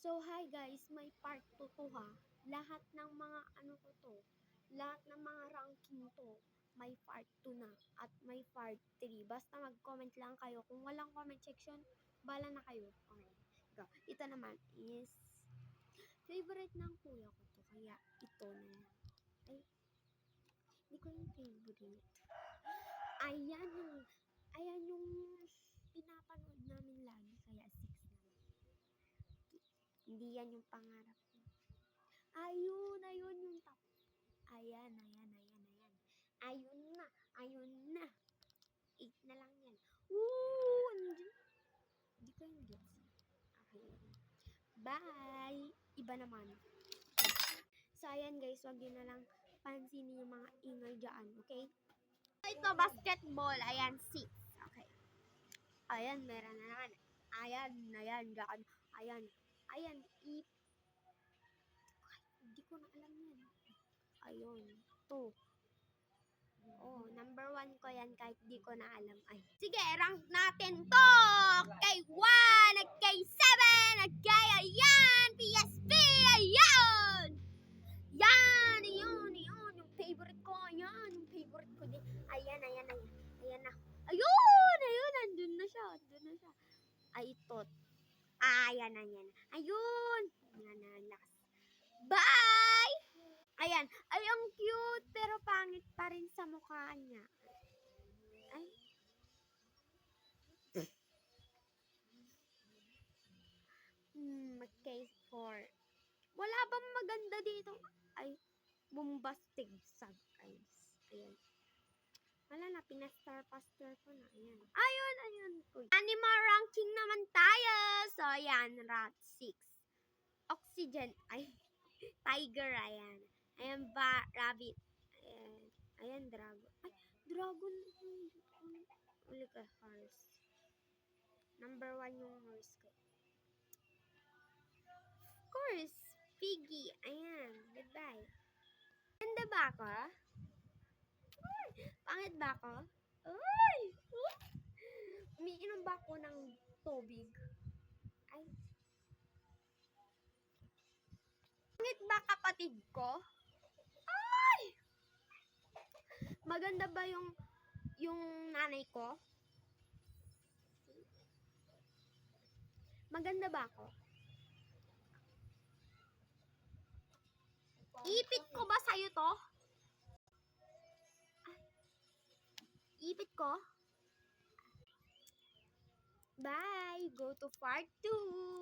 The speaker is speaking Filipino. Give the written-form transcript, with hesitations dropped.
So, hi guys, may part 2 to ha. Lahat ng mga lahat ng mga ranking to, may part 2 na at may part 3. Basta mag-comment lang kayo. Kung walang comment section, bala na kayo. Okay, go. Ito naman is, favorite ng kuya ko to, kaya ito na lang. Ay, hindi ko yung favorite. Ayan yung pinapanood namin lagi, kaya 6 na lang. Hindi yan yung pangarap ko. Ayun yung top. Ayan. Ayun na. 8 na lang yan. Woo! Hindi ko yung gets. Okay. Bye! Iba naman. So, ayan guys, wag yun na lang pansinin yung mga ingay dyan, okay? Ito, basketball. Ayan, 6. Okay. Ayan, meron na naman. Ayan, dyan. Ayan, hindi ko na alam yan. Ayun, 2. Oh, number 1 ko yan kahit di ko na alam. Ay. Sige, rank natin to! Kay 1, at kay 7, at kay ayan, PSP, ayan! Yan, yun. Yung favorite ko, ayan. Yung favorite ko din. Ayan na. Ayun, andun na siya. Ay, ito. Ayan na. Ayun. Yan, lakas. Bye! Ayan. Ay, ang cute. Pero pangit pa rin sa mukha niya. Ay. Case 4. Wala bang maganda dito? Ay, bombastic sag, guys. Ayan. Wala na, pinastar-pastar ko na. Ayan. Ayun. Uy. Animal ranking naman tayo. So, ayan, rat 6. Oxygen. Ay, tiger, ayan. Ayan ba, rabbit. Ayan, dragon. Ay, dragon. Uli ka, horse. Number 1 yung horse ko. Of course, piggy. Ayan, goodbye. Ganda ba ako? Pangit ba ako? Uy! Umiinom ba ako ng tubig? Ay. Pangit ba kapatid ko? Ay! Maganda ba yung nanay ko? Maganda ba ako? Ipit ko ba sa'yo to? Ay. Ipit ko? Bye! Go to part 2!